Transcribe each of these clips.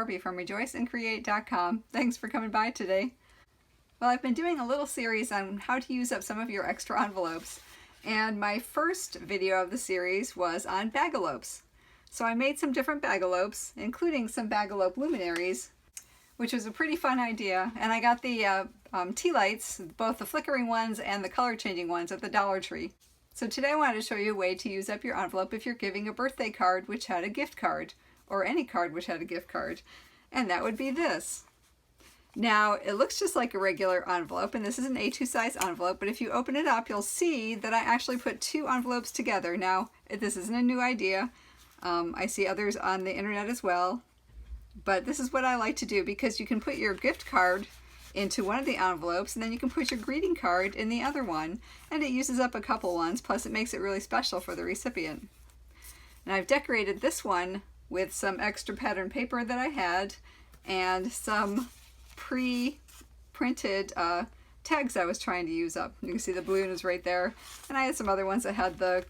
Darby from rejoiceandcreate.com. Thanks for coming by today. Well, I've been doing a little series on how to use up some of your extra envelopes, and my first video of the series was on bagalopes. So I made some different bagalopes, including some bagalope luminaries, which was a pretty fun idea, and I got the tea lights, both the flickering ones and the color changing ones, at the Dollar Tree. So today I wanted to show you a way to use up your envelope if you're giving a birthday card which had a gift card, or any card which had a gift card, and that would be this. Now, it looks just like a regular envelope, and this is an A2 size envelope, but if you open it up, you'll see that I actually put two envelopes together. Now, this isn't a new idea. I see others on the internet as well, but this is what I like to do because you can put your gift card into one of the envelopes, and then you can put your greeting card in the other one, and it uses up a couple ones, plus it makes it really special for the recipient. And I've decorated this one with some extra pattern paper that I had, and some pre-printed tags I was trying to use up. You can see the balloon is right there, and I had some other ones that had the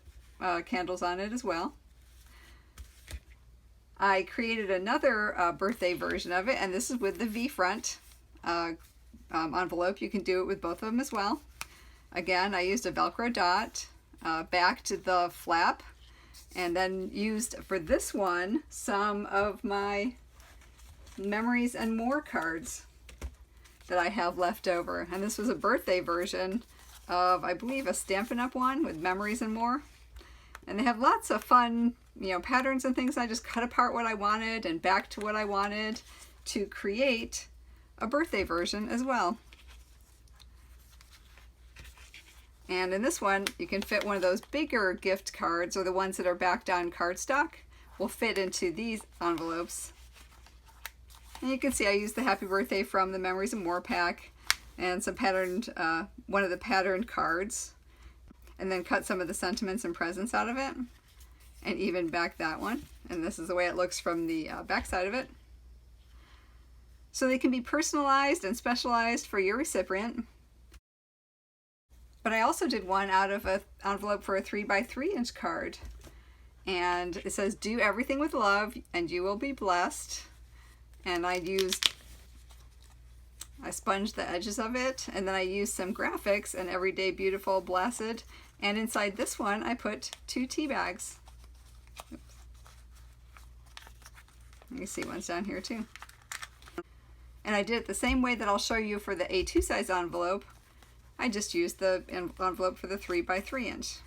candles on it as well. I created another birthday version of it, and this is with the V-front envelope. You can do it with both of them as well. Again, I used a Velcro dot, backed the flap, and then used for this one some of my Memories and More cards that I have left over. And this was a birthday version of, I believe, a Stampin' Up! One with Memories and More. And they have lots of fun, patterns and things. I just cut apart what I wanted and back to what I wanted to create a birthday version as well. And in this one, you can fit one of those bigger gift cards, or the ones that are backed on cardstock will fit into these envelopes. And you can see I used the Happy Birthday from the Memories and More pack, and some patterned, one of the patterned cards, and then cut some of the sentiments and presents out of it, and even back that one. And this is the way it looks from the back side of it. So they can be personalized and specialized for your recipient. But I also did one out of an envelope for a 3x3" card. And it says, "Do everything with love and you will be blessed." And I sponged the edges of it, and then I used some graphics and Everyday Beautiful Blessed. And inside this one, I put 2 tea bags. Oops. You can see one's down here too. And I did it the same way that I'll show you for the A2 size envelope. I just used the envelope for the 3x3".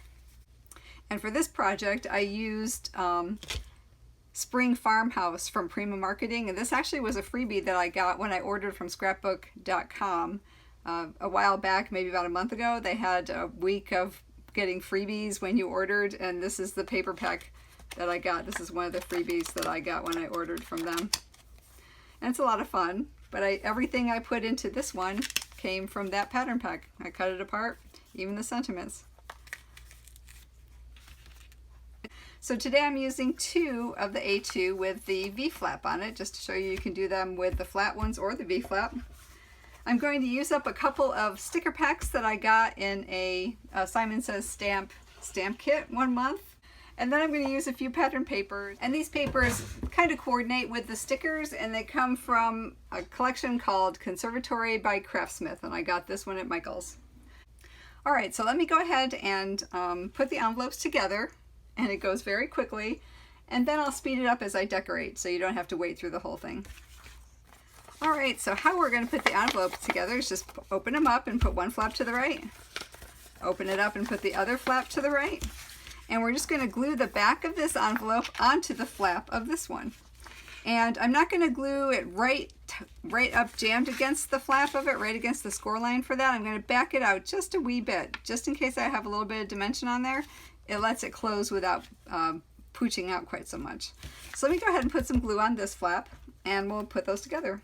And for this project, I used Spring Farmhouse from Prima Marketing, and this actually was a freebie that I got when I ordered from scrapbook.com a while back, maybe about a month ago. They had a week of getting freebies when you ordered, and this is the paper pack that I got. This is one of the freebies that I got when I ordered from them. And it's a lot of fun, but everything I put into this one came from that pattern pack. I cut it apart, even the sentiments. So today I'm using 2 of the A2 with the V-flap on it, just to show you can do them with the flat ones or the V-flap. I'm going to use up a couple of sticker packs that I got in a Simon Says stamp kit one month. And then I'm going to use a few pattern papers. And these papers kind of coordinate with the stickers, and they come from a collection called Conservatory by Craftsmith, and I got this one at Michael's. Alright, so let me go ahead and put the envelopes together, and it goes very quickly, and then I'll speed it up as I decorate so you don't have to wait through the whole thing. Alright, so how we're going to put the envelopes together is just open them up and put one flap to the right, open it up and put the other flap to the right, and we're just going to glue the back of this envelope onto the flap of this one. And I'm not going to glue it right up jammed against the flap of it, right against the score line for that. I'm going to back it out just a wee bit, just in case I have a little bit of dimension on there. It lets it close without pooching out quite so much. So let me go ahead and put some glue on this flap, and we'll put those together.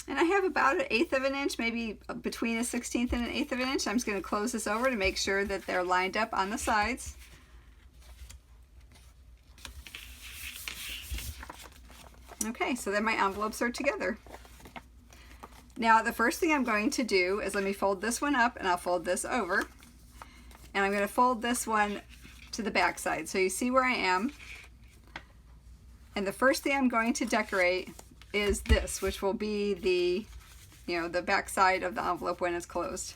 And I have about 1/8 of an inch, maybe between a 1/16 and 1/8 of an inch. I'm just going to close this over to make sure that they're lined up on the sides. Okay, so then my envelopes are together. Now the first thing I'm going to do is let me fold this one up, and I'll fold this over, and I'm going to fold this one to the back side so you see where I am. And the first thing I'm going to decorate is this, which will be the, the back side of the envelope when it's closed.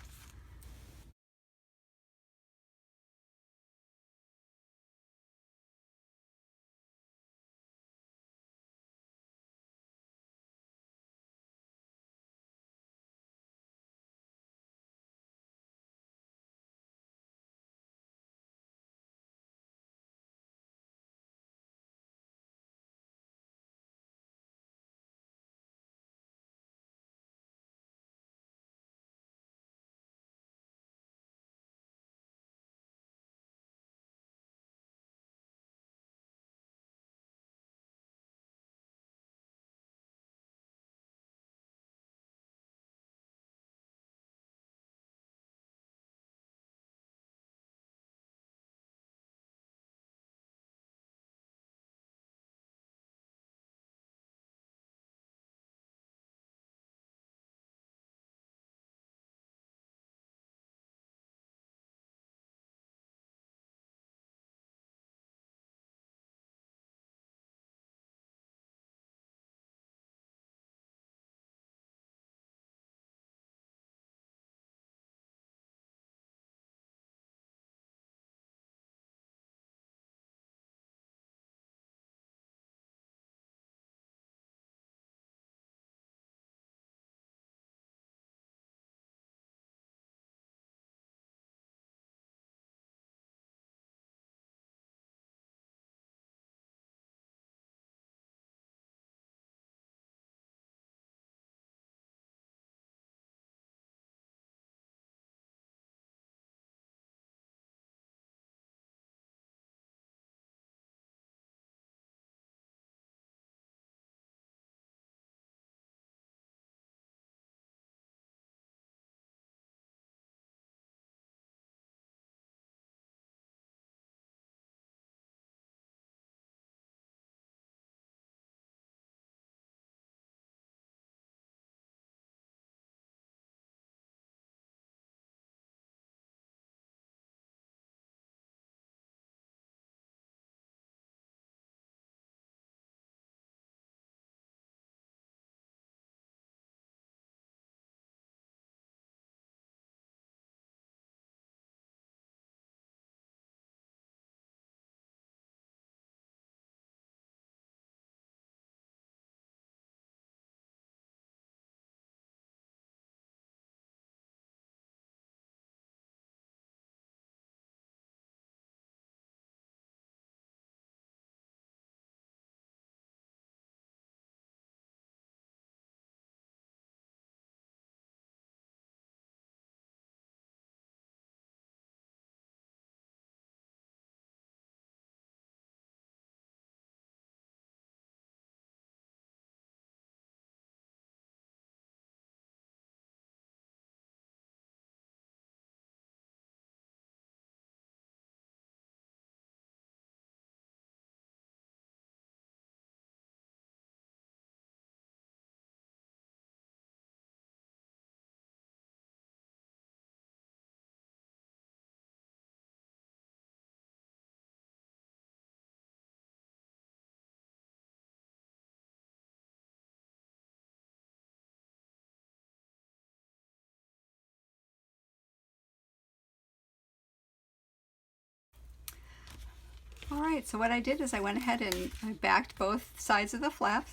Alright, so what I did is I went ahead and I backed both sides of the flaps.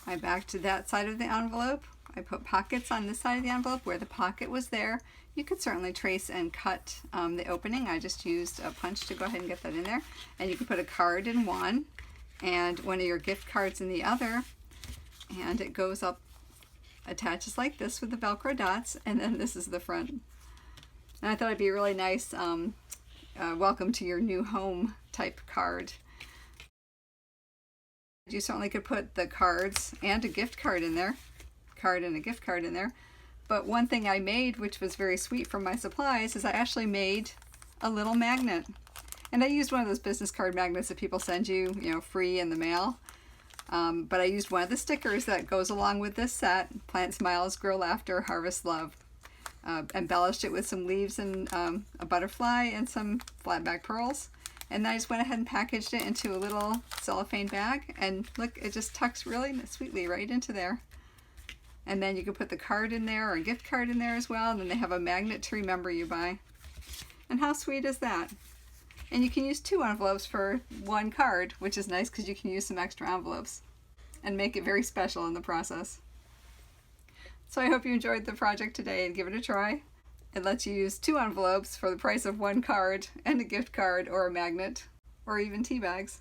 I backed to that side of the envelope. I put pockets on this side of the envelope where the pocket was there. You could certainly trace and cut the opening. I just used a punch to go ahead and get that in there. And you can put a card in one and one of your gift cards in the other. And it goes up, attaches like this with the Velcro dots, and then this is the front. And I thought it'd be a really nice welcome to your new home type card. You certainly could put the cards and a gift card in there, but one thing I made, which was very sweet from my supplies, is I actually made a little magnet. And I used one of those business card magnets that people send you, free in the mail. But I used one of the stickers that goes along with this set, Plant Smiles, Grow Laughter, Harvest Love. Embellished it with some leaves and a butterfly and some flat back pearls. And then I just went ahead and packaged it into a little cellophane bag. And look, it just tucks really sweetly right into there. And then you can put the card in there or a gift card in there as well. And then they have a magnet to remember you by. And how sweet is that? And you can use 2 envelopes for 1 card, which is nice because you can use some extra envelopes and make it very special in the process. So I hope you enjoyed the project today and give it a try. It lets you use 2 envelopes for the price of 1 card and a gift card or a magnet or even tea bags.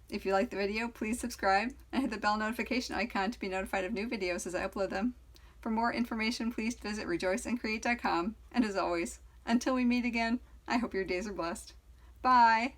If you liked the video, please subscribe and hit the bell notification icon to be notified of new videos as I upload them. For more information, please visit rejoiceandcreate.com. And as always, until we meet again, I hope your days are blessed. Bye!